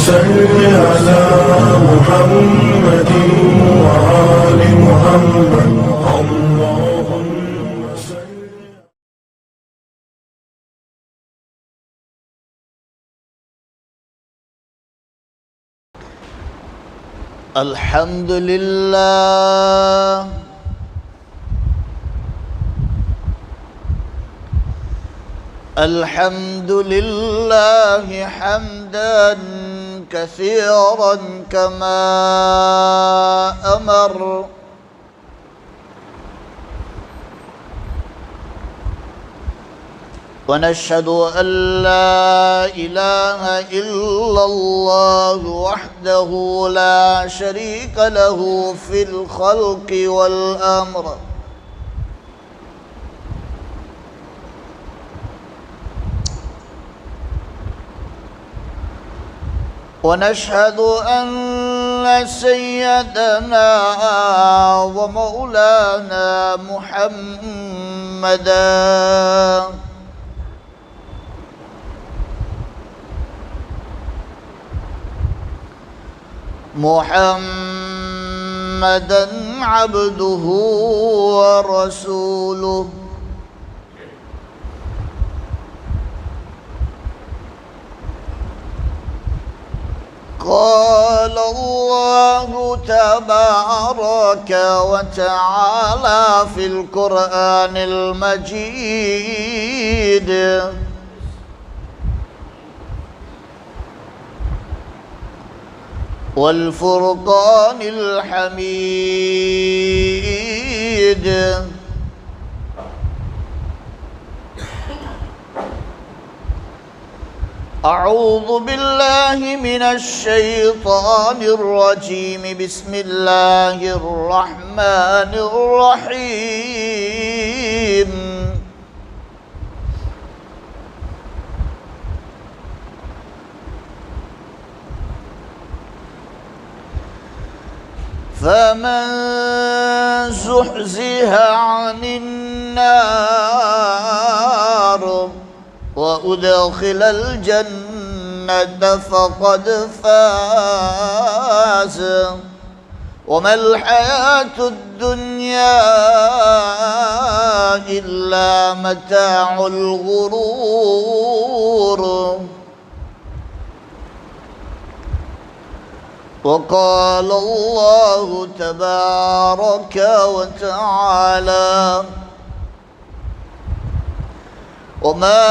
صل على محمد وآل محمد اللهم صل. الحمد لله الحمد لله حمدا كثيرا كما أمر ونشهد أن لا إله إلا الله وحده لا شريك له في الخلق والأمر ونشهد أن سيدنا ومولانا محمدا عبده ورسوله قال الله تبارك وتعالى في القرآن المجيد والفرقان الحميد أعوذ بالله من الشيطان الرجيم بسم الله الرحمن الرحيم فمن زحزح عن النار وأدخل الجنة فقد فاز وما الحياة الدنيا إلا متاع الغرور وقال الله تبارك وتعالى وما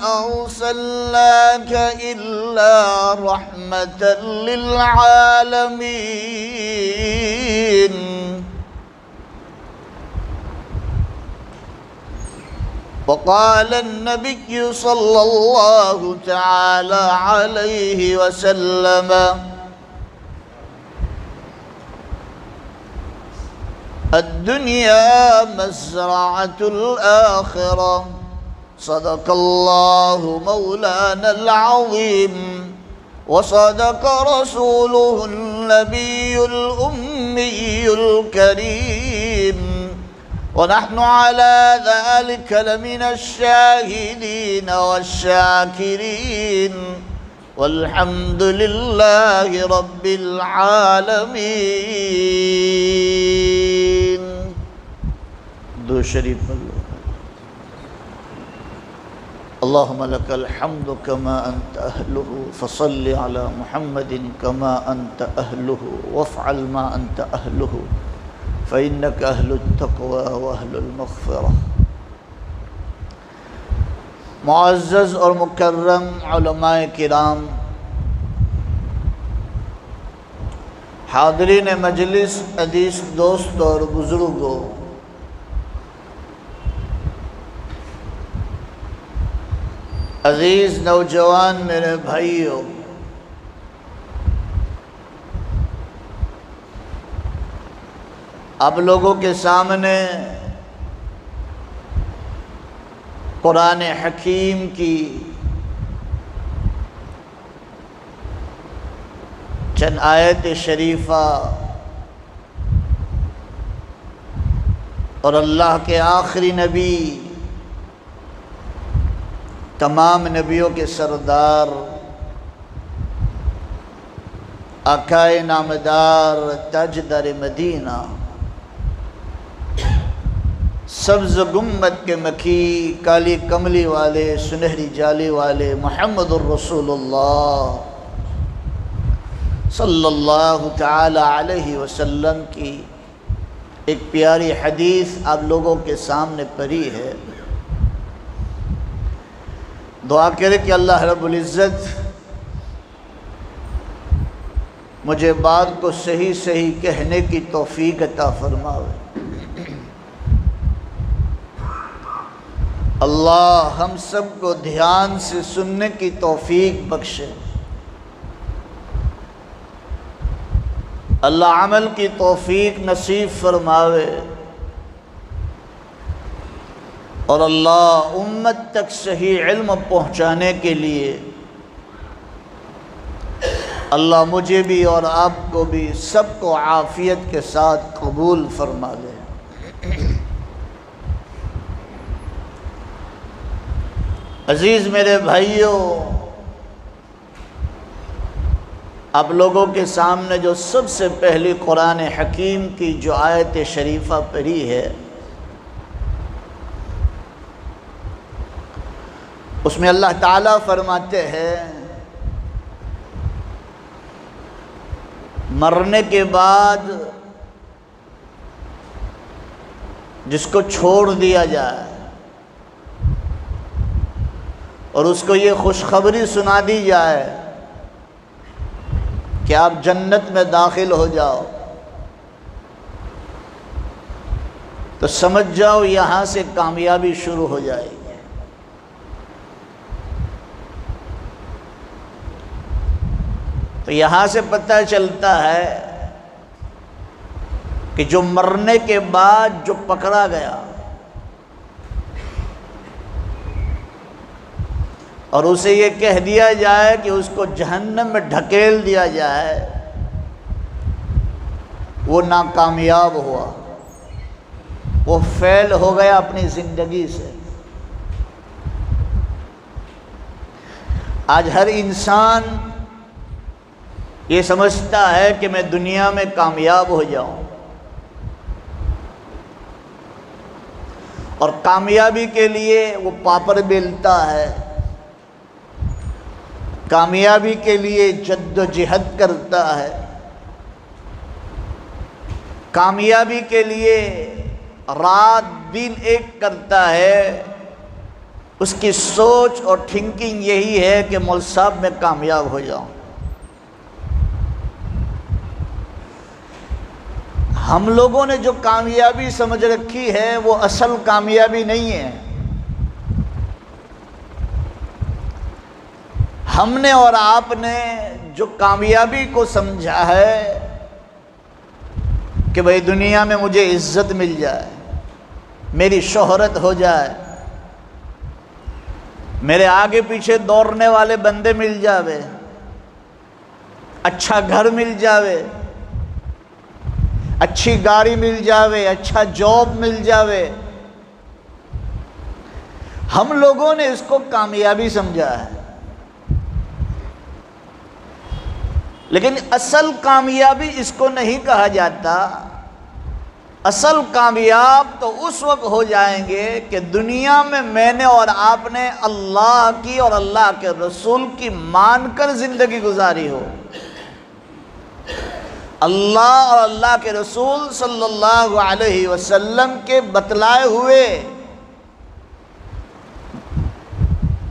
أرسلناك إلا رحمة للعالمين وقال النبي صلى الله تعالى عليه وسلم الدنيا مزرعة الآخرة صدق الله مولانا العظيم وصدق رسوله النبي الأمي الكريم ونحن على ذلك لمن الشاهدين والشاكرين والحمد لله رب العالمين. دو شریف پڑھو. اللهم لك الحمد كما أنت أهله فصل على محمد كما أنت أهله وافعل ما أنت أهله فإنك أهل التقوى وأهل المغفرة. معزز اور مکرم علماء کرام، حاضرین مجلس، عزیز دوست اور بزرگوں، عزیز نوجوان میرے بھائیوں، آپ لوگوں کے سامنے قرآن حکیم کی چند آیت شریفہ اور اللہ کے آخری نبی، تمام نبیوں کے سردار آقائے نامدار تاجدار مدینہ، سبز گنبد کے مکی، کالی کملی والے، سنہری جالی والے محمد الرسول اللہ صلی اللہ تعالی علیہ وسلم کی ایک پیاری حدیث آپ لوگوں کے سامنے پڑھی ہے۔ دعا کرے کہ اللہ رب العزت مجھے بات کو صحیح صحیح کہنے کی توفیق عطا فرمائے۔ اللہ ہم سب کو دھیان سے سننے کی توفیق بخشے۔ اللہ عمل کی توفیق نصیب فرماوے، اور اللہ امت تک صحیح علم پہنچانے کے لیے اللہ مجھے بھی اور آپ کو بھی سب کو عافیت کے ساتھ قبول فرما لے۔ عزیز میرے بھائیوں، آپ لوگوں کے سامنے جو سب سے پہلی قرآن حکیم کی جو آیت شریفہ پڑھی ہے، اس میں اللہ تعالیٰ فرماتے ہیں مرنے کے بعد جس کو چھوڑ دیا جائے اور اس کو یہ خوشخبری سنا دی جائے کہ آپ جنت میں داخل ہو جاؤ، تو سمجھ جاؤ یہاں سے کامیابی شروع ہو جائے گی۔ تو یہاں سے پتہ چلتا ہے کہ جو مرنے کے بعد جو پکڑا گیا اور اسے یہ کہہ دیا جائے کہ اس کو جہنم میں ڈھکیل دیا جائے، وہ ناکامیاب ہوا، وہ فیل ہو گیا اپنی زندگی سے۔ آج ہر انسان یہ سمجھتا ہے کہ میں دنیا میں کامیاب ہو جاؤں، اور کامیابی کے لیے وہ پاپڑ بیلتا ہے، کامیابی کے لیے جد و جہد کرتا ہے، کامیابی کے لیے رات دن ایک کرتا ہے۔ اس کی سوچ اور تھنکنگ یہی ہے کہ مول صاحب میں کامیاب ہو جاؤں۔ ہم لوگوں نے جو کامیابی سمجھ رکھی ہے وہ اصل کامیابی نہیں ہے۔ ہم نے اور آپ نے جو کامیابی کو سمجھا ہے کہ بھئی دنیا میں مجھے عزت مل جائے، میری شہرت ہو جائے، میرے آگے پیچھے دوڑنے والے بندے مل جاوے، اچھا گھر مل جاوے، اچھی گاڑی مل جاوے، اچھا جاب مل جاوے، ہم لوگوں نے اس کو کامیابی سمجھا ہے۔ لیکن اصل کامیابی اس کو نہیں کہا جاتا۔ اصل کامیاب تو اس وقت ہو جائیں گے کہ دنیا میں نے اور آپ نے اللہ کی اور اللہ کے رسول کی مان کر زندگی گزاری ہو۔ اللہ اور اللہ کے رسول صلی اللہ علیہ وسلم کے بتلائے ہوئے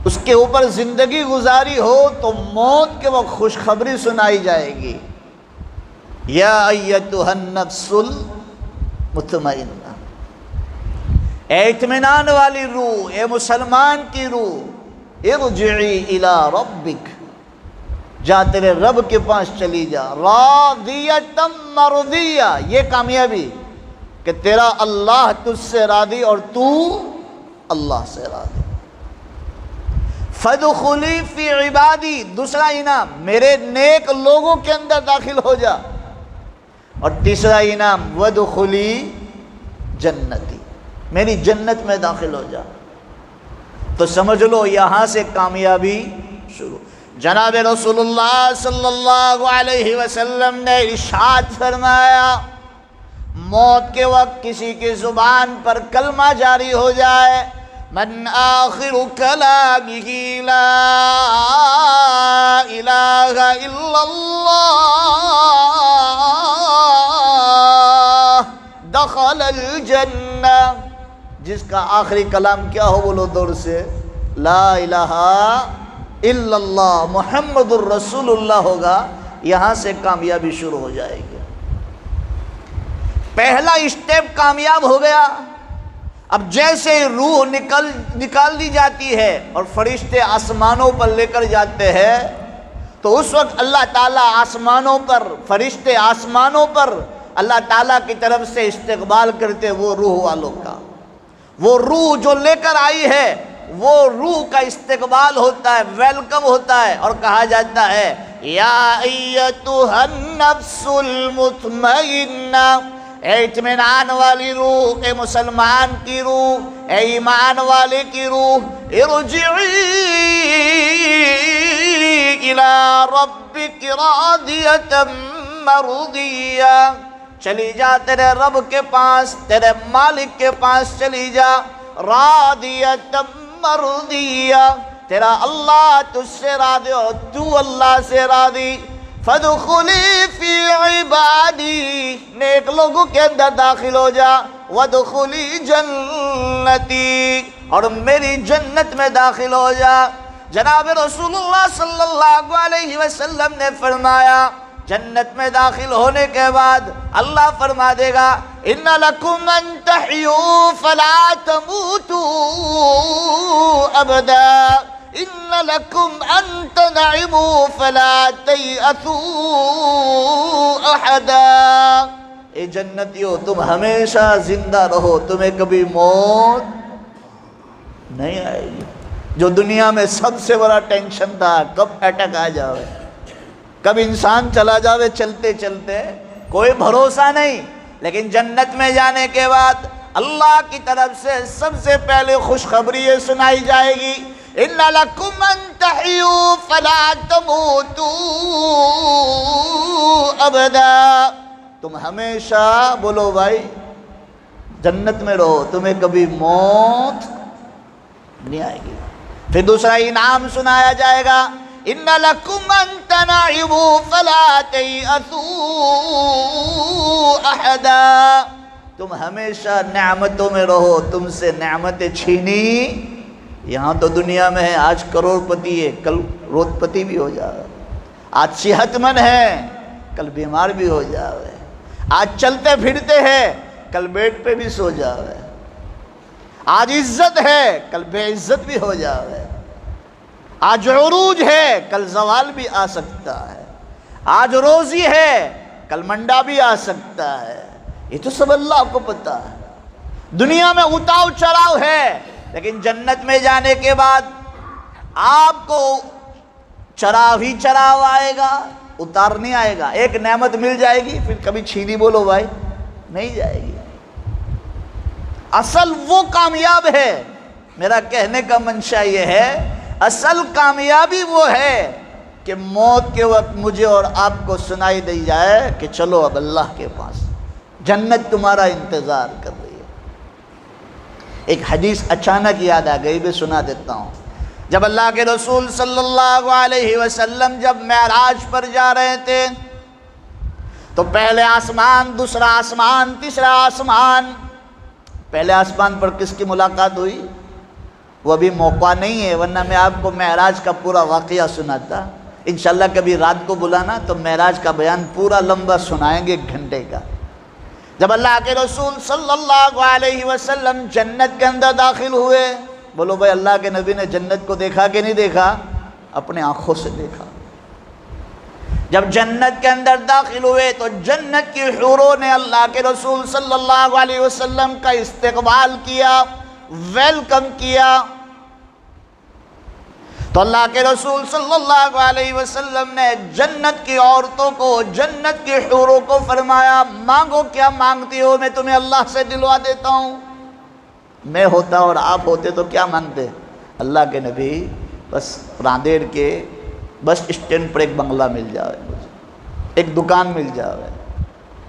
اس کے اوپر زندگی گزاری ہو تو موت کے وقت خوشخبری سنائی جائے گی، یا ایتھا النفس المطمئنہ، اے اطمینان والی روح، اے مسلمان کی روح، ارجعی الی ربک، جا تیرے رب کے پاس چلی جا، راضیۃ مرضیہ، یہ کامیابی کہ تیرا اللہ تجھ سے راضی اور تو اللہ سے راضی۔ فادخلی فی عبادی، دوسرا انعام میرے نیک لوگوں کے اندر داخل ہو جا، اور تیسرا انعام وادخلی جنتی، میری جنت میں داخل ہو جا۔ تو سمجھ لو یہاں سے کامیابی شروع۔ جناب رسول اللہ صلی اللہ علیہ وسلم نے ارشاد فرمایا موت کے وقت کسی کی زبان پر کلمہ جاری ہو جائے من آخر کلامہ لا الہ الا اللہ دخل الجنہ، جس کا آخری کلام کیا ہو بولو دور سے لا الہ الا اللہ محمد الرسول اللہ ہوگا، یہاں سے کامیابی شروع ہو جائے گی۔ پہلا اسٹیپ کامیاب ہو گیا۔ اب جیسے روح نکال دی جاتی ہے اور فرشتے آسمانوں پر لے کر جاتے ہیں تو اس وقت اللہ تعالیٰ آسمانوں پر، فرشتے آسمانوں پر اللہ تعالیٰ کی طرف سے استقبال کرتے وہ روح والوں کا، وہ روح جو لے کر آئی ہے وہ روح کا استقبال ہوتا ہے، ویلکم ہوتا ہے، اور کہا جاتا ہے یا ایتھا النفس المطمئنہ، اے اطمینان والی روح، اے مسلمان کی روح، اے ایمان والے کی روح، ارجعی الی ربک راضیۃ مرضیہ، چلی جا تیرے رب کے پاس، تیرے مالک کے پاس چلی جا، راضیۃ مرضیہ، تیرا اللہ تجھ سے راضی ہو، تو اللہ سے راضی، فادخلی فی عبادی، نیک لوگوں کے اندر داخل ہو جا، وادخلی جنتی، اور میری جنت میں داخل ہو جا۔ جناب رسول اللہ صلی اللہ علیہ وسلم نے فرمایا جنت میں داخل ہونے کے بعد اللہ فرما دے گا ان لکم ان تحیوا فلا تموتوا ابدا، ان لکم ان تنعموا فلا تیأسوا احدا، اے جنتیوں تم ہمیشہ زندہ رہو، تمہیں کبھی موت نہیں آئے گی۔ جو دنیا میں سب سے بڑا ٹینشن تھا کب اٹیک آ جاوے، کب انسان چلا جاوے چلتے چلتے، کوئی بھروسہ نہیں، لیکن جنت میں جانے کے بعد اللہ کی طرف سے سب سے پہلے خوشخبری یہ سنائی جائے گی ان لکم ان تحیوا فلا تموتوا ابدا، تم ہمیشہ بولو بھائی جنت میں رہو، تمہیں کبھی موت نہیں آئے گی۔ پھر دوسرا انعام سنایا جائے گا ان لکم ان تنعموا فلا تیأسوا احدا، تم ہمیشہ نعمتوں میں رہو، تم سے نعمتیں چھینی، یہاں تو دنیا میں ہے آج کروڑ پتی ہے کل روت پتی بھی ہو جائے، آج صحت مند ہے کل بیمار بھی ہو جائے، آج چلتے پھرتے ہیں کل بیڈ پہ بھی سو جائے، آج عزت ہے کل بے عزت بھی ہو جائے، آج عروج ہے کل زوال بھی آ سکتا ہے، آج روزی ہے کل منڈا بھی آ سکتا ہے، یہ تو سب اللہ کو پتا ہے۔ دنیا میں اتاؤ چڑھاؤ ہے، لیکن جنت میں جانے کے بعد آپ کو چڑھاؤ ہی چڑھاؤ آئے گا، اتار نہیں آئے گا۔ ایک نعمت مل جائے گی پھر کبھی چھینی بولو بھائی نہیں جائے گی۔ اصل وہ کامیاب ہے، میرا کہنے کا منشا یہ ہے اصل کامیابی وہ ہے کہ موت کے وقت مجھے اور آپ کو سنائی دی جائے کہ چلو اب اللہ کے پاس، جنت تمہارا انتظار کر رہی ہے۔ ایک حدیث اچانک یاد آ گئی، بھی سنا دیتا ہوں۔ جب اللہ کے رسول صلی اللہ علیہ وسلم جب معراج پر جا رہے تھے تو پہلے آسمان، دوسرا آسمان، تیسرا آسمان، پہلے آسمان پر کس کی ملاقات ہوئی وہ ابھی موقع نہیں ہے، ورنہ میں آپ کو معراج کا پورا واقعہ سناتا۔ انشاءاللہ کبھی رات کو بلانا تو معراج کا بیان پورا لمبا سنائیں گے، 1 گھنٹے کا۔ جب اللہ کے رسول صلی اللہ علیہ وسلم جنت کے اندر داخل ہوئے، بولو بھائی اللہ کے نبی نے جنت کو دیکھا کہ نہیں دیکھا؟ اپنے آنکھوں سے دیکھا۔ جب جنت کے اندر داخل ہوئے تو جنت کی حوروں نے اللہ کے رسول صلی اللہ علیہ وسلم کا استقبال کیا، ویلکم کیا۔ تو اللہ کے رسول صلی اللہ علیہ وسلم نے جنت کی عورتوں کو، جنت کی حوروں کو فرمایا مانگو کیا مانگتی ہو، میں تمہیں اللہ سے دلوا دیتا ہوں۔ میں ہوتا اور آپ ہوتے تو کیا مانگتے؟ اللہ کے نبی بس راندیر کے بس اسٹینڈ پر ایک بنگلہ مل جاوے مجھے، ایک دکان مل جاوے،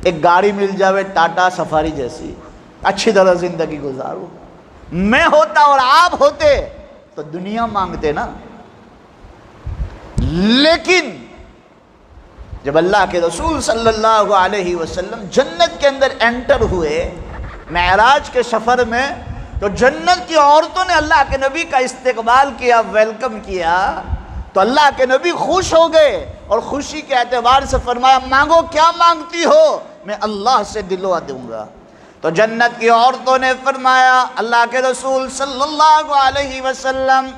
ایک گاڑی مل جاوے ٹاٹا سفاری جیسی، اچھی طرح زندگی گزارو۔ میں ہوتا اور آپ ہوتے تو دنیا مانگتے نا، لیکن جب اللہ کے رسول صلی اللہ علیہ وسلم جنت کے اندر انٹر ہوئے معراج کے سفر میں، تو جنت کی عورتوں نے اللہ کے نبی کا استقبال کیا، ویلکم کیا، تو اللہ کے نبی خوش ہو گئے اور خوشی کے اعتبار سے فرمایا مانگو کیا مانگتی ہو، میں اللہ سے دلوا دوں گا۔ تو جنت کی عورتوں نے فرمایا اللہ کے رسول صلی اللہ علیہ وسلم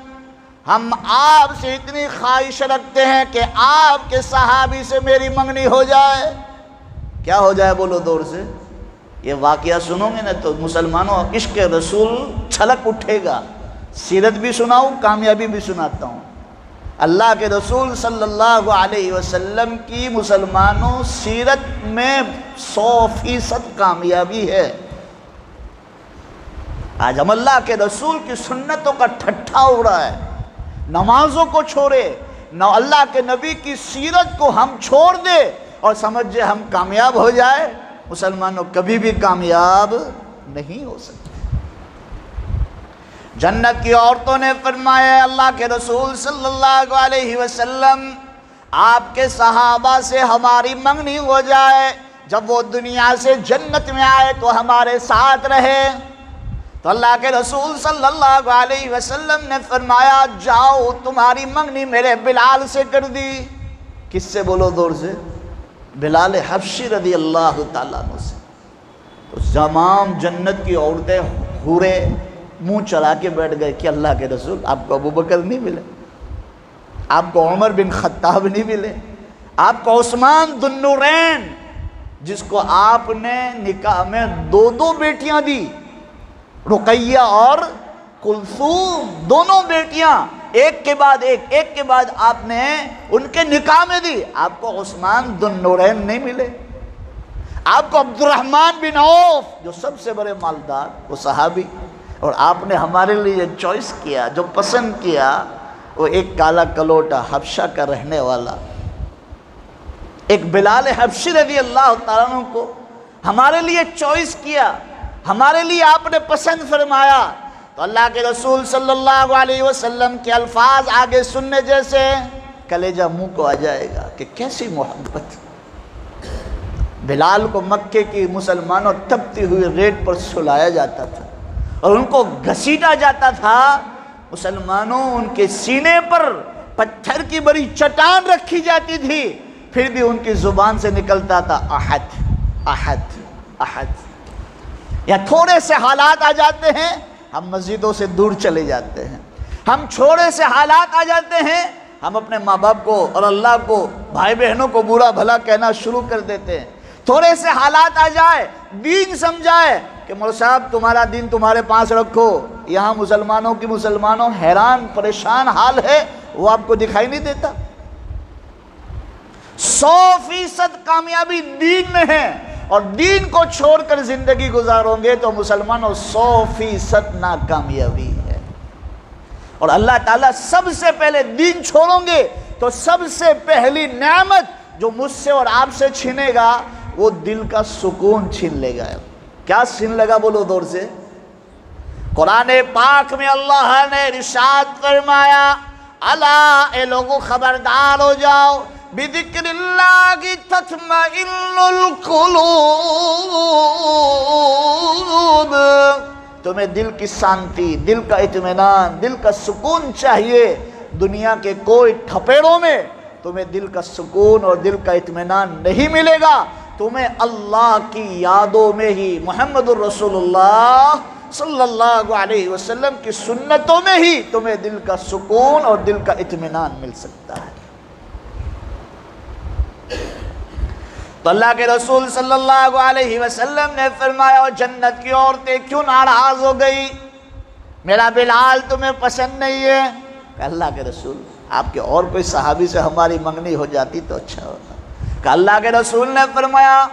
ہم آپ سے اتنی خواہش رکھتے ہیں کہ آپ کے صحابی سے میری منگنی ہو جائے۔ کیا ہو جائے بولو دور سے؟ یہ واقعہ سنو گے نا تو مسلمانوں عشق رسول چھلک اٹھے گا۔ سیرت بھی سناؤں، کامیابی بھی سناتا ہوں۔ اللہ کے رسول صلی اللہ علیہ وسلم کی مسلمانوں سیرت میں 100% کامیابی ہے۔ آج ہم اللہ کے رسول کی سنتوں کا ٹھٹھا ہو رہا ہے، نمازوں کو چھوڑے، نہ اللہ کے نبی کی سیرت کو ہم چھوڑ دے اور سمجھے ہم کامیاب ہو جائے۔ مسلمانوں کبھی بھی کامیاب نہیں ہو سکتے۔ جنت کی عورتوں نے فرمایا اللہ کے رسول صلی اللہ علیہ وسلم آپ کے صحابہ سے ہماری منگنی ہو جائے، جب وہ دنیا سے جنت میں آئے تو ہمارے ساتھ رہے۔ تو اللہ کے رسول صلی اللہ علیہ وسلم نے فرمایا جاؤ تمہاری منگنی میرے بلال سے کر دی۔ کس سے بولو دور سے؟ بلال حبشی رضی اللہ تعالیٰ عنہ سے۔ تو تمام جنت کی عورتیں حورے منہ چلا کے بیٹھ گئے کہ اللہ کے رسول آپ کو ابو بکر نہیں ملے، آپ کو عمر بن خطاب نہیں ملے، آپ کو عثمان ذو النورین جس کو آپ نے نکاح میں 2 بیٹیاں دی، رقیہ اور کلثوم، دونوں بیٹیاں ایک کے بعد آپ نے ان کے نکاح میں دی، آپ کو عثمان ذو النورین نہیں ملے، آپ کو عبد الرحمن بن عوف جو سب سے بڑے مالدار وہ صحابی، اور آپ نے ہمارے لیے چوائس کیا، جو پسند کیا وہ ایک کالا کلوٹا حبشہ کا رہنے والا ایک بلال حبشی رضی اللہ تعالیٰ عنہ کو ہمارے لیے چوائس کیا، ہمارے لیے آپ نے پسند فرمایا۔ تو اللہ کے رسول صلی اللہ علیہ وسلم کے الفاظ آگے سننے جیسے کلیجہ منہ کو آ جائے گا کہ کیسی محبت۔ بلال کو مکے کی مسلمانوں تپتی ہوئی ریت پر سلایا جاتا تھا اور ان کو گھسیٹا جاتا تھا، مسلمانوں ان کے سینے پر پتھر کی بڑی چٹان رکھی جاتی تھی، پھر بھی ان کی زبان سے نکلتا تھا احد احد احد۔ یا تھوڑے سے حالات آ جاتے ہیں ہم مسجدوں سے دور چلے جاتے ہیں، ہم چھوڑے سے حالات آ جاتے ہیں ہم اپنے ماں باپ کو اور اللہ کو بھائی بہنوں کو برا بھلا کہنا شروع کر دیتے ہیں۔ تھوڑے سے حالات آ جائے، دین سمجھائے کہ مولوی صاحب تمہارا دین تمہارے پاس رکھو، یہاں مسلمانوں حیران پریشان حال ہے، وہ آپ کو دکھائی نہیں دیتا۔ 100% کامیابی دین میں ہے، اور دین کو چھوڑ کر زندگی گزارو گے تو مسلمانوں 100% ناکامیابی ہے۔ اور اللہ تعالیٰ سب سے پہلے دین چھوڑو گے تو سب سے پہلی نعمت جو مجھ سے اور آپ سے چھینے گا وہ دل کا سکون چھین لے گا۔ کیا چھین لگا بولو دور سے؟ قرآن پاک میں اللہ نے ارشاد فرمایا الا اے لوگوں خبردار ہو جاؤ بذکر اللہ تطمئن القلوب، تمہیں دل کی شانتی، دل کا اطمینان، دل کا سکون چاہیے۔ دنیا کے کوئی ٹھپیڑوں میں تمہیں دل کا سکون اور دل کا اطمینان نہیں ملے گا، تمہیں اللہ کی یادوں میں ہی، محمد الرسول اللہ صلی اللہ علیہ وسلم کی سنتوں میں ہی تمہیں دل کا سکون اور دل کا اطمینان مل سکتا ہے۔ تو اللہ کے رسول صلی اللہ علیہ وسلم نے فرمایا اور جنت کی عورتیں کیوں ناراض ہو گئی، میرا بلال تمہیں پسند نہیں ہے؟ کہ اللہ کے رسول آپ کے اور کوئی صحابی سے ہماری منگنی ہو جاتی تو اچھا ہوتا۔ کہ اللہ کے رسول نے فرمایا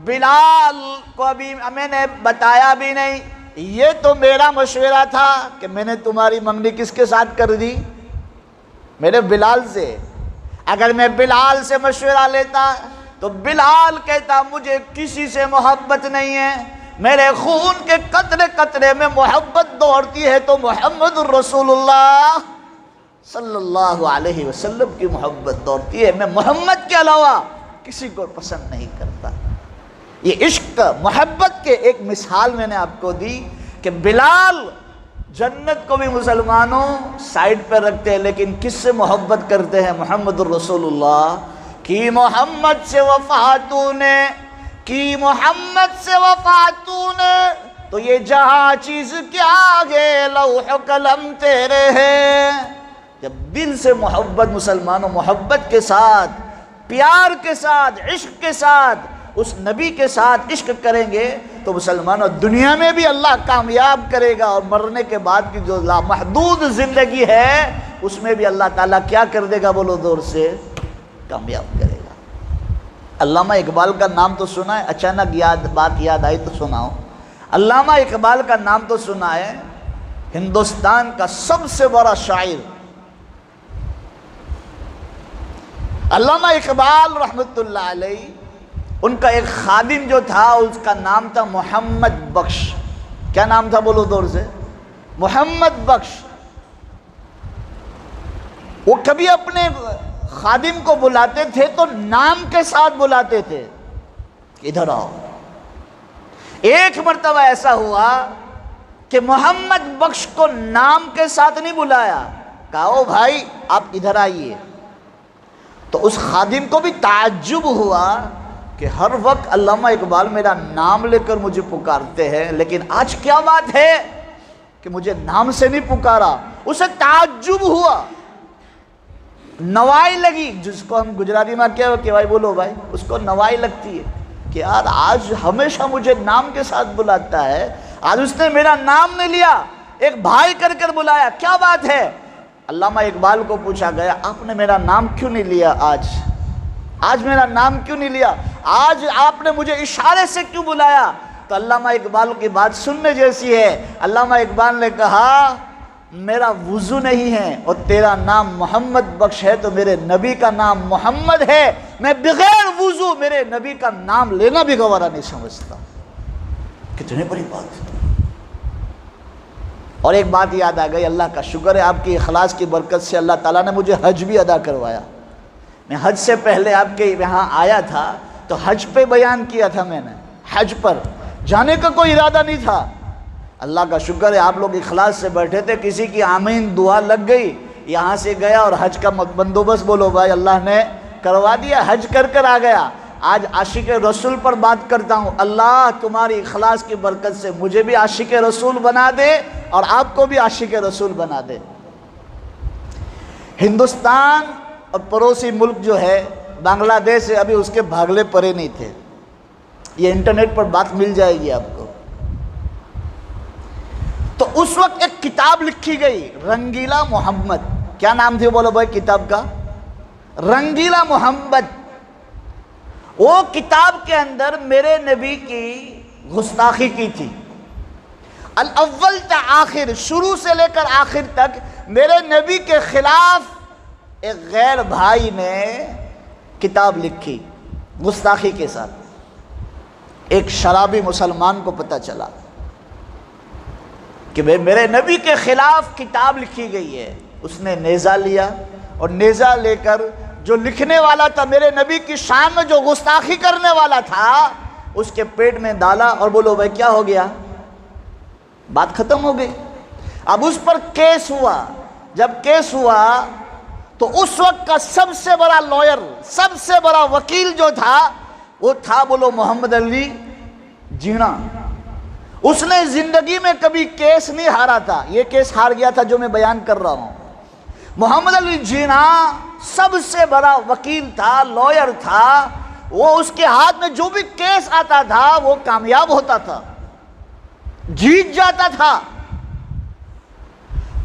بلال کو ابھی میں نے بتایا بھی نہیں، یہ تو میرا مشورہ تھا کہ میں نے تمہاری منگنی کس کے ساتھ کر دی؟ میرے بلال سے۔ اگر میں بلال سے مشورہ لیتا تو بلال کہتا مجھے کسی سے محبت نہیں ہے، میرے خون کے قطرے قطرے میں محبت دوڑتی ہے تو محمد رسول اللہ صلی اللہ علیہ وسلم کی محبت دوڑتی ہے، میں محمد کے علاوہ کسی کو پسند نہیں کرتا۔ یہ عشق محبت کے ایک مثال میں نے آپ کو دی کہ بلال جنت کو بھی مسلمانوں سائڈ پہ رکھتے ہیں، لیکن کس سے محبت کرتے ہیں؟ محمد الرسول اللہ کی محمد سے وفاتوں نے، کی محمد سے وفاتوں نے، تو یہ جہاں چیز کیا آگے لوح قلم تیرے ہیں۔ جب دل سے محبت مسلمانوں محبت کے ساتھ، پیار کے ساتھ، عشق کے ساتھ، اس نبی کے ساتھ عشق کریں گے تو مسلمانوں دنیا میں بھی اللہ کامیاب کرے گا، اور مرنے کے بعد کی جو لامحدود زندگی ہے اس میں بھی اللہ تعالیٰ کیا کر دے گا؟ بولو دور سے، کامیاب کرے گا۔ علامہ اقبال کا نام تو سنا ہے، اچانک بات یاد آئی تو سناؤ۔ علامہ اقبال کا نام تو سنا ہے، ہندوستان کا سب سے بڑا شاعر علامہ اقبال رحمۃ اللہ علیہ، ان کا ایک خادم جو تھا اس کا نام تھا محمد بخش۔ کیا نام تھا؟ بولو دور سے، محمد بخش۔ وہ کبھی اپنے خادم کو بلاتے تھے تو نام کے ساتھ بلاتے تھے، ادھر آؤ۔ ایک مرتبہ ایسا ہوا کہ محمد بخش کو نام کے ساتھ نہیں بلایا، کہا او بھائی آپ ادھر آئیے۔ تو اس خادم کو بھی تعجب ہوا کہ ہر وقت علامہ اقبال میرا نام لے کر مجھے پکارتے ہیں، لیکن آج کیا بات ہے کہ مجھے نام سے نہیں پکارا؟ اسے تعجب ہوا، نوائی لگی، جس کو ہم گجراتی میں کیا کہ بھائی بولو بھائی، اس کو نوائی لگتی ہے کہ یار آج ہمیشہ مجھے نام کے ساتھ بلاتا ہے، آج اس نے میرا نام نہیں لیا، ایک بھائی کر کر بلایا، کیا بات ہے؟ علامہ اقبال کو پوچھا گیا آپ نے میرا نام کیوں نہیں لیا؟ آج میرا نام کیوں نہیں لیا؟ آج آپ نے مجھے اشارے سے کیوں بلایا؟ تو علامہ اقبال کی بات سننے جیسی ہے۔ علامہ اقبال نے کہا میرا وضو نہیں ہے اور تیرا نام محمد بخش ہے تو میرے نبی کا نام محمد ہے، میں بغیر وضو میرے نبی کا نام لینا بھی گوارا نہیں سمجھتا۔ کتنی بڑی بات ہے۔ اور ایک بات یاد آ گئی، اللہ کا شکر ہے آپ کی اخلاص کی برکت سے اللہ تعالیٰ نے مجھے حج بھی ادا کروایا۔ میں حج سے پہلے آپ کے یہاں آیا تھا تو حج پہ بیان کیا تھا، میں نے حج پر جانے کا کوئی ارادہ نہیں تھا۔ اللہ کا شکر ہے آپ لوگ اخلاص سے بیٹھے تھے، کسی کی آمین دعا لگ گئی، یہاں سے گیا اور حج کا بندوبست بولو بھائی اللہ نے کروا دیا، حج کر کر آ گیا۔ آج عاشق رسول پر بات کرتا ہوں، اللہ تمہاری اخلاص کی برکت سے مجھے بھی عاشق رسول بنا دے اور آپ کو بھی عاشق رسول بنا دے۔ ہندوستان اور پڑوسی ملک جو ہے بنگلہ دیش سے ابھی اس کے بھاگلے پڑے نہیں تھے، یہ انٹرنیٹ پر بات مل جائے گی آپ کو۔ تو اس وقت ایک کتاب لکھی گئی رنگیلا محمد، کیا نام تھی بولو بھائی کتاب کا؟ رنگیلا محمد۔ وہ کتاب کے اندر میرے نبی کی گستاخی کی تھی، الاول تا آخر، شروع سے لے کر آخر تک میرے نبی کے خلاف ایک غیر بھائی نے کتاب لکھی گستاخی کے ساتھ۔ ایک شرابی مسلمان کو پتہ چلا کہ میرے نبی کے خلاف کتاب لکھی گئی ہے، اس نے نیزہ لیا اور نیزہ لے کر جو لکھنے والا تھا میرے نبی کی شان میں جو گستاخی کرنے والا تھا اس کے پیٹ میں ڈالا، اور بولو بھائی کیا ہو گیا؟ بات ختم ہو گئی۔ اب اس پر کیس ہوا، جب کیس ہوا تو اس وقت کا سب سے بڑا لائر، سب سے بڑا وکیل جو تھا وہ تھا بولو محمد علی جینا۔ اس نے زندگی میں کبھی کیس نہیں ہارا تھا، یہ کیس ہار گیا تھا جو میں بیان کر رہا ہوں۔ محمد علی جینا سب سے بڑا وکیل تھا، لائر تھا، وہ اس کے ہاتھ میں جو بھی کیس آتا تھا وہ کامیاب ہوتا تھا، جیت جاتا تھا۔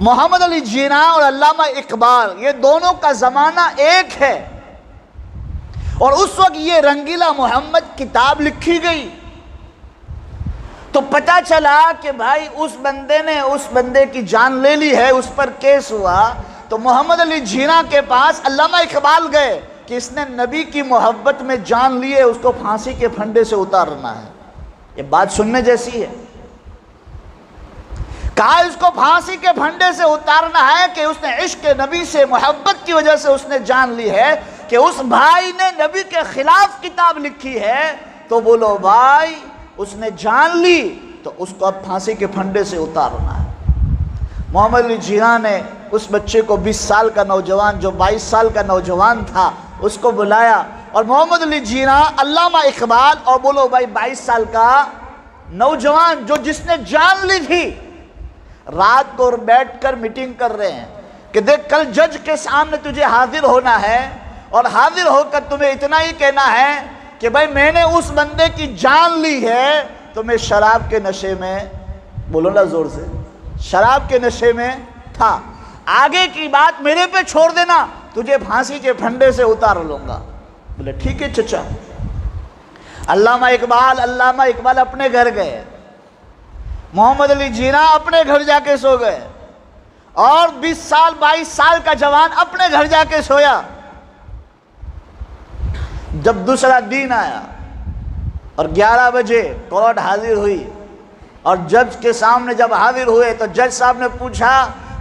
محمد علی جینا اور علامہ اقبال یہ دونوں کا زمانہ ایک ہے، اور اس وقت یہ رنگیلا محمد کتاب لکھی گئی تو پتہ چلا کہ بھائی اس بندے نے اس بندے کی جان لے لی ہے، اس پر کیس ہوا، تو محمد علی جھینا کے پاس علامہ اقبال گئے کہ اس نے نبی کی محبت میں جان لی ہے، اس کو پھانسی کے پھنڈے سے اتارنا ہے۔ یہ بات سننے جیسی ہے۔ کہا اس کو پھانسی کے پھنڈے سے اتارنا ہے کہ اس نے عشق نبی سے محبت کی وجہ سے اس نے جان لی ہے کہ اس بھائی نے نبی کے خلاف کتاب لکھی ہے، تو بولو بھائی اس نے جان لی تو اس کو اب پھانسی کے پھنڈے سے اتارنا ہے۔ محمد علی جھینا نے اس بچے کو 20 سال کا نوجوان جو 22 سال کا نوجوان تھا اس کو بلایا، اور محمد علی جھینا، علامہ اقبال اور بولو بھائی 22 سال کا نوجوان جو جس نے جان لی تھی، رات کو بیٹھ کر میٹنگ کر رہے ہیں کہ دیکھ کل جج کے سامنے تجھے حاضر ہونا ہے، اور حاضر ہو کر تمہیں اتنا ہی کہنا ہے کہ بھائی میں نے اس بندے کی جان لی ہے تو میں شراب کے نشے میں، بولو نا زور سے، شراب کے نشے میں تھا، آگے کی بات میرے پہ چھوڑ دینا، تجھے پھانسی کے پھنڈے سے اتار لوں گا۔ بولے ٹھیک ہے چچا۔ علامہ اقبال اپنے گھر گئے، محمد علی جھینا اپنے گھر جا کے سو گئے، اور 20 سال 22 سال کا جوان اپنے گھر جا کے سویا۔ جب دوسرا دن آیا اور 11 بجے کورٹ حاضر ہوئی، اور جج کے سامنے جب حاضر ہوئے تو جج صاحب نے پوچھا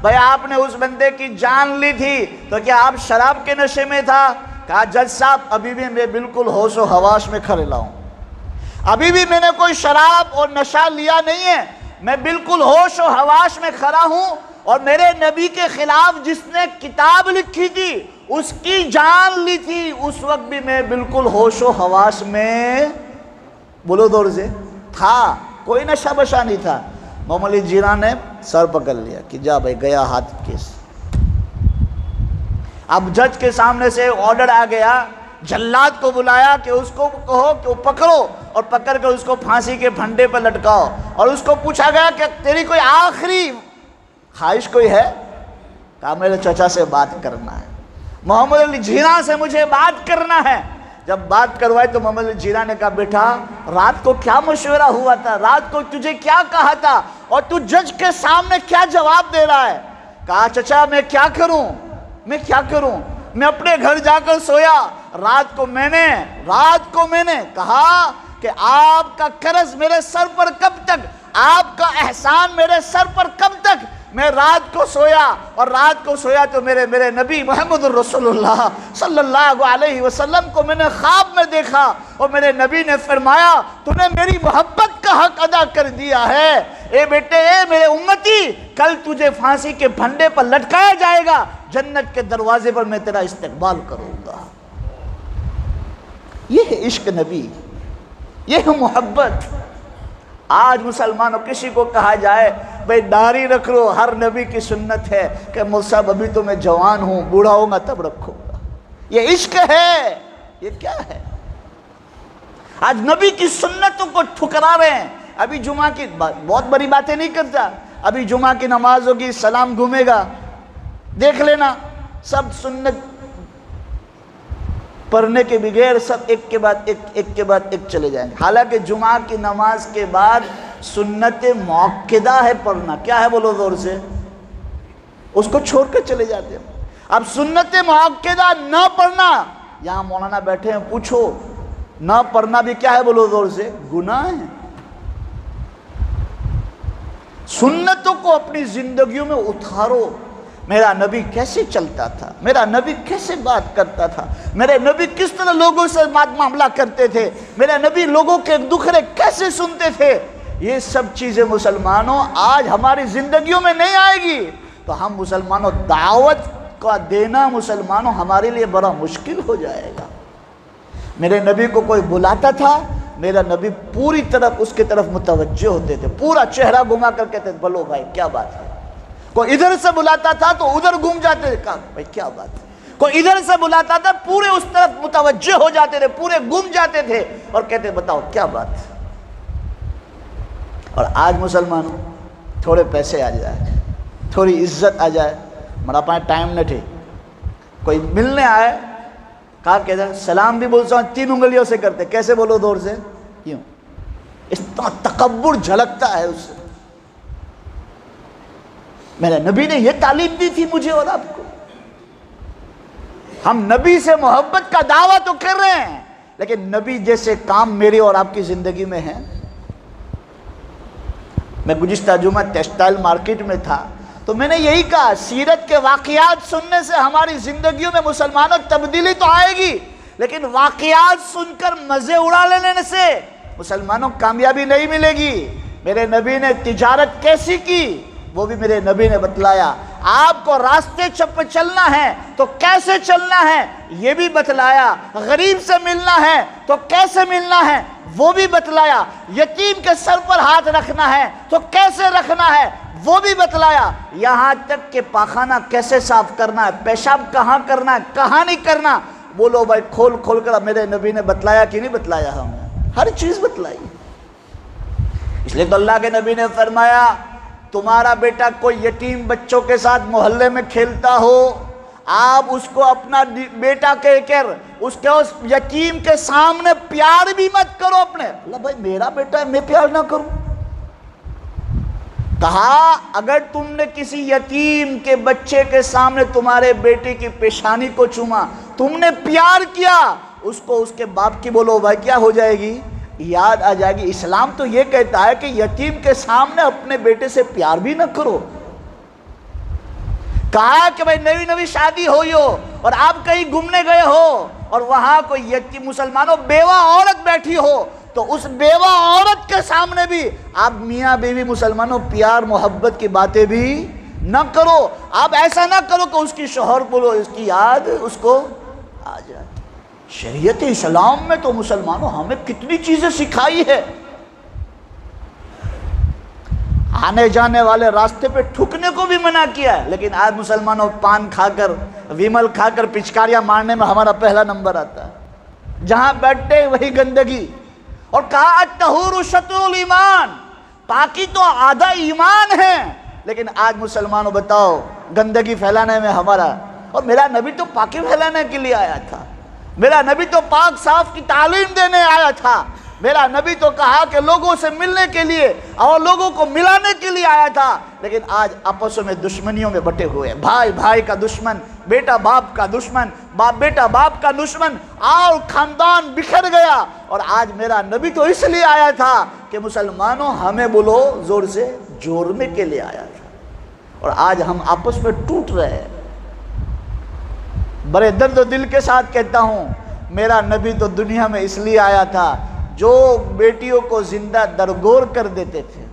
بھائی آپ نے اس بندے کی جان لی تھی تو کیا آپ شراب کے نشے میں تھا؟ کہا جج صاحب ابھی بھی میں بالکل ہوش و حواس میں کھڑا ہوں، ابھی بھی میں نے کوئی شراب اور نشہ لیا نہیں ہے، میں بالکل ہوش و حواس میں کھڑا ہوں، اور میرے نبی کے خلاف جس نے کتاب لکھی تھی اس کی جان لی تھی، اس وقت بھی میں بالکل ہوش و حواس میں، بولو دور سے، تھا، کوئی نشہ بشا نہیں تھا۔ محمد علی جھینا نے سر پکڑ لیا کہ جا بھائی گیا ہاتھ کیس۔ اب جج کے سامنے سے آرڈر آ گیا، جلاد کو بلایا کہ اس کو کہو کہ وہ پکڑو، اور پکڑ کر اس کو پھانسی کے پھنڈے پر لٹکاؤ، اور اس کو پوچھا گیا کہ تیری کوئی آخری خواہش کوئی ہے؟ کہا میرے چچا سے بات کرنا ہے، محمد علی جھینا سے مجھے بات کرنا ہے۔ جب بات کروائی تو محمد علی جھینا نے کہا بیٹا رات کو کیا مشورہ ہوا تھا، رات کو تجھے کیا کہا تھا، اور تو جج کے سامنے کیا جواب دے رہا ہے؟ کہا چچا میں کیا کروں، میں اپنے گھر جا کر سویا، رات کو میں نے کہا کہ آپ کا قرض میرے سر پر کب تک، آپ کا احسان میرے سر پر کب تک، میں رات کو سویا تو میرے نبی محمد الرسول اللہ صلی اللہ علیہ وسلم کو میں نے خواب میں دیکھا، اور میرے نبی نے فرمایا تو نے میری محبت کا حق ادا کر دیا ہے، اے بیٹے اے میرے امتی، کل تجھے پھانسی کے پھنڈے پر لٹکایا جائے گا، جنت کے دروازے پر میں تیرا استقبال کروں گا۔ یہ ہے عشق نبی، یہ ہے محبت۔ آج مسلمانوں کسی کو کہا جائے بھئی داڑھی رکھ لو، ہر نبی کی سنت ہے کہ مول صاحب ابھی تو میں جوان ہوں، بوڑھا ہوں گا تب رکھوں گا، یہ عشق ہے، یہ کیا ہے؟ آج نبی کی سنتوں کو ٹھکرا رہے ہیں۔ ابھی جمعہ کی بہت بڑی باتیں نہیں کرتا، ابھی جمعہ کی نماز ہوگی، سلام گھومے گا، دیکھ لینا سب سنت پڑھنے کے بغیر سب ایک کے بعد ایک چلے جائیں گے، حالانکہ جمعہ کی نماز کے بعد سنت مؤکدہ ہے پڑھنا، کیا ہے بولو زور سے، اس کو چھوڑ کر چلے جاتے ہیں۔ اب سنت مؤکدہ نہ پڑھنا، یہاں مولانا بیٹھے ہیں پوچھو، نہ پڑھنا بھی کیا ہے بولو زور سے، گناہ ہے۔ سنتوں کو اپنی زندگیوں میں اتارو۔ میرا نبی کیسے چلتا تھا، میرا نبی کیسے بات کرتا تھا، میرے نبی کس طرح لوگوں سے معاملہ کرتے تھے، میرا نبی لوگوں کے دکھڑے کیسے سنتے تھے، یہ سب چیزیں مسلمانوں آج ہماری زندگیوں میں نہیں آئے گی تو ہم مسلمانوں دعوت کا دینا مسلمانوں ہمارے لیے بڑا مشکل ہو جائے گا۔ میرے نبی کو کوئی بلاتا تھا، میرا نبی پوری طرف اس کے طرف متوجہ ہوتے تھے، پورا چہرہ گھما کر کہتے تھے بولو بھائی کیا بات ہے۔ کوئی ادھر سے بلاتا تھا تو ادھر گھوم جاتے تھے، کہا بھائی کیا بات ہے۔ کوئی ادھر سے بلاتا تھا پورے اس طرف متوجہ ہو جاتے تھے، پورے گھوم جاتے تھے اور کہتے بتاؤ کیا بات ہے۔ اور آج مسلمانوں تھوڑے پیسے آ جائے، تھوڑی عزت آ جائے، ہمارا پاس ٹائم نہ تھے، کوئی ملنے آئے، کہا کہتا ہے سلام بھی بولتا ہوں 3 انگلیوں سے کرتے، کیسے بولو دور سے، کیوں؟ اس طرح تکبر جھلکتا ہے اس سے۔ میرے نبی نے یہ تعلیم دی تھی مجھے اور آپ کو، ہم نبی سے محبت کا دعویٰ تو کر رہے ہیں، لیکن نبی جیسے کام میری اور آپ کی زندگی میں ہیں؟ میں گزشتہ جمعہ ٹیکسٹائل مارکیٹ میں تھا تو میں نے یہی کہا، سیرت کے واقعات سننے سے ہماری زندگیوں میں مسلمانوں تبدیلی تو آئے گی، لیکن واقعات سن کر مزے اڑا لینے سے مسلمانوں کامیابی نہیں ملے گی۔ میرے نبی نے تجارت کیسی کی وہ بھی میرے نبی نے بتلایا، آپ کو راستے پہ چلنا ہے تو کیسے چلنا ہے یہ بھی بتلایا، غریب سے ملنا ہے تو کیسے ملنا ہے وہ بھی بتلایا، یتیم کے سر پر ہاتھ رکھنا ہے تو کیسے رکھنا ہے وہ بھی بتلایا، یہاں تک کہ پاخانہ کیسے صاف کرنا ہے، پیشاب کہاں کرنا ہے کہاں نہیں کرنا، بولو بھائی کھول کھول کر میرے نبی نے بتلایا کہ نہیں بتلایا؟ ہمیں ہر چیز بتلائی۔ اس لیے تو اللہ کے نبی نے فرمایا، تمہارا بیٹا کوئی یتیم بچوں کے ساتھ محلے میں کھیلتا ہو، آپ اس کو اپنا بیٹا کہہ کر اس یتیم کے سامنے پیار بھی مت کرو اپنے۔ اللہ بھائی میرا بیٹا ہے میں پیار نہ کروں؟ کہا اگر تم نے کسی یتیم کے بچے کے سامنے تمہارے بیٹے کی پیشانی کو چوما، تم نے پیار کیا، اس کو اس کے باپ کی بولو بھائی کیا ہو جائے گی؟ یاد آ جائے گی۔ اسلام تو یہ کہتا ہے کہ یتیم کے سامنے اپنے بیٹے سے پیار بھی نہ کرو۔ کہا کہ بھائی نئی نئی شادی ہوئی ہو اور آپ کہیں گھومنے گئے ہو اور وہاں کوئی یتیم مسلمانوں بیوہ عورت بیٹھی ہو تو اس بیوہ عورت کے سامنے بھی آپ میاں بیوی مسلمانوں پیار محبت کی باتیں بھی نہ کرو۔ آپ ایسا نہ کرو کہ اس کی شوہر بولو اس کی یاد اس کو آ جائے۔ شریعت اسلام میں تو مسلمانوں ہمیں کتنی چیزیں سکھائی ہے۔ آنے جانے والے راستے پہ ٹھکنے کو بھی منع کیا ہے، لیکن آج مسلمانوں پان کھا کر ویمل کھا کر پچکاریاں مارنے میں ہمارا پہلا نمبر آتا ہے، جہاں بیٹھتے وہی گندگی۔ اور کہا الطہور شطر الایمان، پاکی تو آدھا ایمان ہے، لیکن آج مسلمانوں بتاؤ گندگی پھیلانے میں ہمارا۔ اور میرا نبی تو پاکی پھیلانے کے لیے آیا تھا، میرا نبی تو پاک صاف کی تعلیم دینے آیا تھا، میرا نبی تو کہا کہ لوگوں سے ملنے کے لیے اور لوگوں کو ملانے کے لیے آیا تھا، لیکن آج آپسوں میں دشمنیوں میں بٹے ہوئے، بھائی بھائی کا دشمن، بیٹا باپ کا دشمن، بیٹا باپ کا دشمن، اور خاندان بکھر گیا۔ اور آج میرا نبی تو اس لیے آیا تھا کہ مسلمانوں ہمیں بولو زور سے جوڑنے کے لیے آیا تھا، اور آج ہم آپس میں ٹوٹ رہے ہیں۔ بڑے درد و دل کے ساتھ کہتا ہوں، میرا نبی تو دنیا میں اس لیے آیا تھا، جو بیٹیوں کو زندہ درگور کر دیتے تھے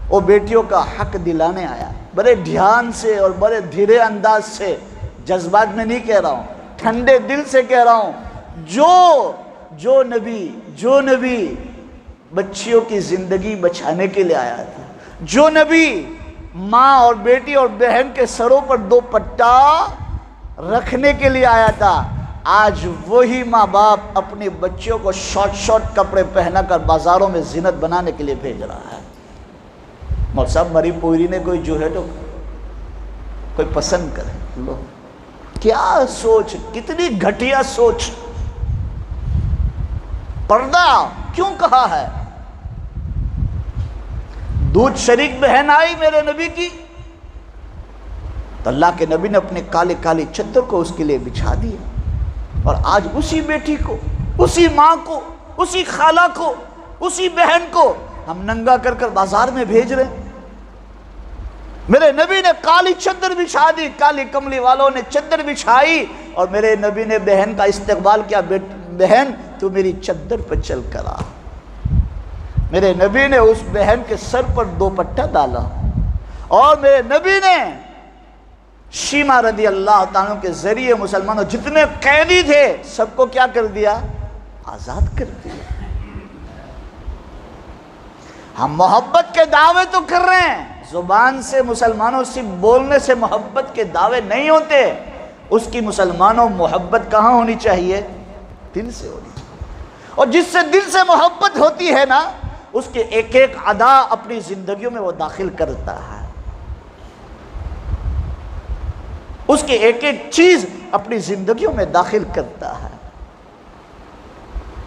وہ بیٹیوں کا حق دلانے آیا۔ بڑے دھیان سے اور بڑے دھیرے انداز سے، جذبات میں نہیں کہہ رہا ہوں، ٹھنڈے دل سے کہہ رہا ہوں، جو نبی بچیوں کی زندگی بچانے کے لیے آیا تھا، جو نبی ماں اور بیٹی اور بہن کے سروں پر دو پٹا رکھنے کے لیے آیا تھا، آج وہی ماں باپ اپنی بچیوں کو شارٹ کپڑے پہنا کر بازاروں میں زینت بنانے کے لیے بھیج رہا ہے۔ مول صاحب مری پوری نے کوئی جو ہے تو کوئی پسند کرے، لو کیا سوچ، کتنی گھٹیا سوچ۔ پردہ کیوں کہا ہے؟ دودھ شریک بہن آئی میرے نبی کی تو اللہ کے نبی نے اپنے کالے کالی چادر کو اس کے لیے بچھا دیا، اور آج اسی بیٹی کو، اسی ماں کو، اسی خالہ کو، اسی بہن کو ہم ننگا کر کر بازار میں بھیج رہے ہیں۔ میرے نبی نے کالی چادر بچھا دی، کالی کملی والوں نے چادر بچھائی، اور میرے نبی نے بہن کا استقبال کیا، بہن تو میری چادر پر چل کر آ۔ میرے نبی نے اس بہن کے سر پر دوپٹہ ڈالا، اور میرے نبی نے شیما رضی اللہ تعالیٰ کے ذریعے مسلمانوں جتنے قیدی تھے سب کو کیا کر دیا؟ آزاد کر دیا۔ ہم محبت کے دعوے تو کر رہے ہیں، زبان سے مسلمانوں سے بولنے سے محبت کے دعوے نہیں ہوتے، اس کی مسلمانوں محبت کہاں ہونی چاہیے؟ دل سے ہونی چاہیے، اور جس سے دل سے محبت ہوتی ہے نا، اس کے ایک ایک ادا اپنی زندگیوں میں وہ داخل کرتا ہے، اس کی ایک ایک چیز اپنی زندگیوں میں داخل کرتا ہے۔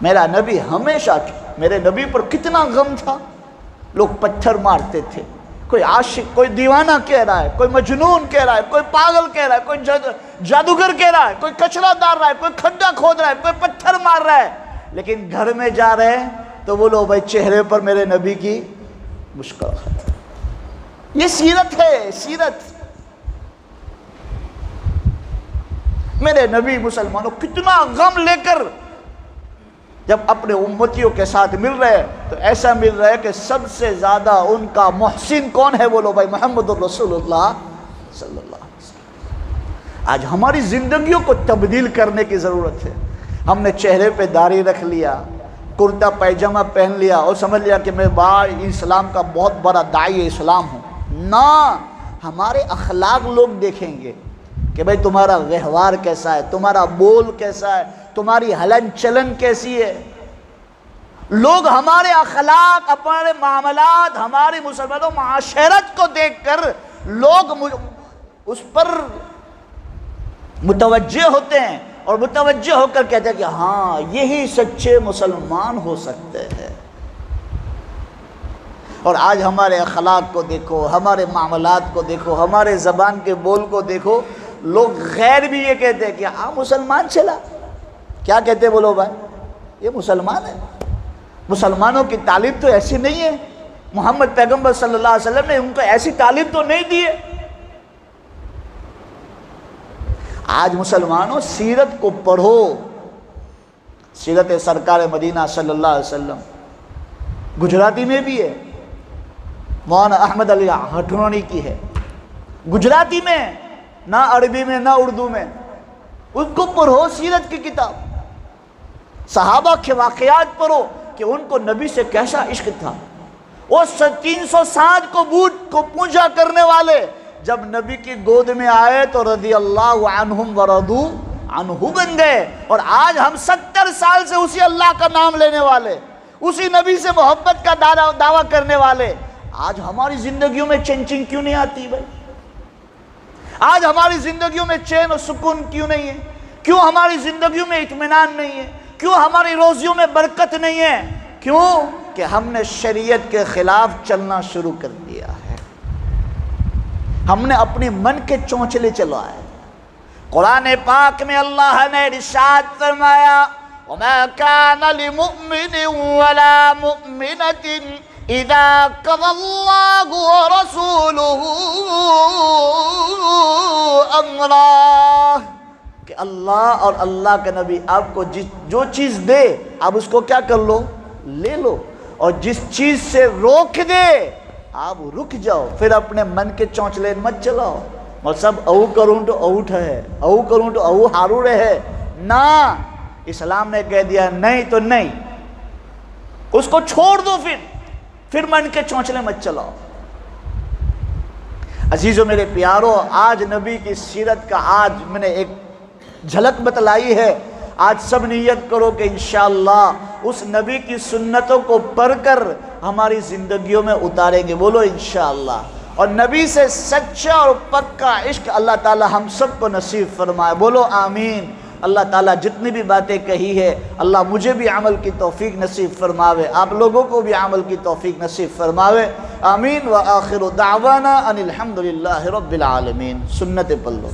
میرا نبی ہمیشہ، میرے نبی پر کتنا غم تھا، لوگ پتھر مارتے تھے، کوئی عاشق، کوئی دیوانہ کہہ رہا ہے، کوئی مجنون کہہ رہا ہے، کوئی پاگل کہہ رہا ہے، کوئی جادوگر کہہ رہا ہے، کوئی کچرا ڈال رہا ہے، کوئی کھڈا کھود رہا ہے، کوئی پتھر مار رہا ہے، لیکن گھر میں جا رہے ہیں تو بولو بھائی چہرے پر میرے نبی کی مسکراہٹ۔ یہ سیرت ہے، سیرت۔ میرے نبی مسلمانوں کتنا غم لے کر جب اپنے امتیوں کے ساتھ مل رہے ہیں تو ایسا مل رہا ہے کہ سب سے زیادہ ان کا محسن کون ہے؟ بولو بھائی محمد الرسول اللہ صلی اللہ علیہ وسلم۔ آج ہماری زندگیوں کو تبدیل کرنے کی ضرورت ہے۔ ہم نے چہرے پہ داڑھی رکھ لیا، کرتا پیجامہ پہن لیا اور سمجھ لیا کہ میں اسلام کا بہت بڑا داعی اسلام ہوں۔ نہ، ہمارے اخلاق لوگ دیکھیں گے کہ بھئی تمہارا ویوہار کیسا ہے، تمہارا بول کیسا ہے، تمہاری ہلن چلن کیسی ہے۔ لوگ ہمارے اخلاق، ہمارے معاملات، ہماری مسلمانوں معاشرت کو دیکھ کر لوگ اس پر متوجہ ہوتے ہیں اور متوجہ ہو کر کہتے ہیں کہ ہاں یہی سچے مسلمان ہو سکتے ہیں۔ اور آج ہمارے اخلاق کو دیکھو، ہمارے معاملات کو دیکھو، ہمارے زبان کے بول کو دیکھو، لوگ غیر بھی یہ کہتے ہیں کہ ہاں مسلمان چلا۔ کیا کہتے ہیں بولو بھائی؟ یہ مسلمان ہے۔ مسلمانوں کی تعلیم تو ایسی نہیں ہے، محمد پیغمبر صلی اللہ علیہ وسلم نے ان کو ایسی تعلیم تو نہیں دی ہے۔ آج مسلمانوں سیرت کو پڑھو، سیرت سرکار مدینہ صلی اللہ علیہ وسلم گجراتی میں بھی ہے، مولانا احمد علی ہٹھونی کی ہے، گجراتی میں، نہ عربی میں نہ اردو میں۔ اس کو پڑھو، سیرت کی کتاب، صحابہ کے واقعات پڑھو کہ ان کو نبی سے کیسا عشق تھا۔ وہ 360 کو بوت کو پوجا کرنے والے جب نبی کی گود میں آئے تو رضی اللہ عنہم ورضوا عنہ بن گئے۔ اور آج ہم 70 سال سے اسی اللہ کا نام لینے والے، اسی نبی سے محبت کا دعویٰ کرنے والے، آج ہماری زندگیوں میں چینجنگ کیوں نہیں آتی بھائی؟ آج ہماری زندگیوں میں چین و سکون کیوں نہیں ہے؟ کیوں ہماری زندگیوں میں اطمینان نہیں ہے؟ کیوں ہماری روزیوں میں برکت نہیں ہے؟ کیوں کہ ہم نے شریعت کے خلاف چلنا شروع کر دیا ہے، ہم نے اپنی من کے چونچلے چلائے۔ قرآن پاک میں اللہ نے ارشاد فرمایا وَمَا كَانَ لِمُؤْمِنٍ وَلَا مُؤْمِنَةٍ اِذَا قَضَى اللَّهُ وَرَسُولُهُ أَمْرًا، کہ اللہ اور اللہ کا نبی آپ کو جو چیز دے آپ اس کو کیا کر لو؟ لے لو، اور جس چیز سے روک دے آپ رک جاؤ، پھر اپنے من کے چونچلے مت چلاؤ۔ اور سب او کروں تو اوٹ ہے، او کروں تو او ہارو رہے، نہ، اسلام نے کہہ دیا نہیں تو نہیں، اس کو چھوڑ دو، پھر من کے چونچلے مت چلاؤ۔ عزیزو میرے پیارو، آج نبی کی سیرت کا آج میں نے ایک جھلک بتلائی ہے۔ آج سب نیت کرو کہ انشاءاللہ اس نبی کی سنتوں کو پڑھ کر ہماری زندگیوں میں اتاریں گے، بولو انشاءاللہ۔ اور نبی سے سچا اور پکا عشق اللہ تعالی ہم سب کو نصیب فرمائے، بولو آمین۔ اللہ تعالیٰ جتنی بھی باتیں کہی ہے اللہ مجھے بھی عمل کی توفیق نصیب فرماوے، آپ لوگوں کو بھی عمل کی توفیق نصیب فرماوے، آمین۔ وآخر دعوانا ان الحمدللہ رب العالمین۔ سنت پڑھ لو۔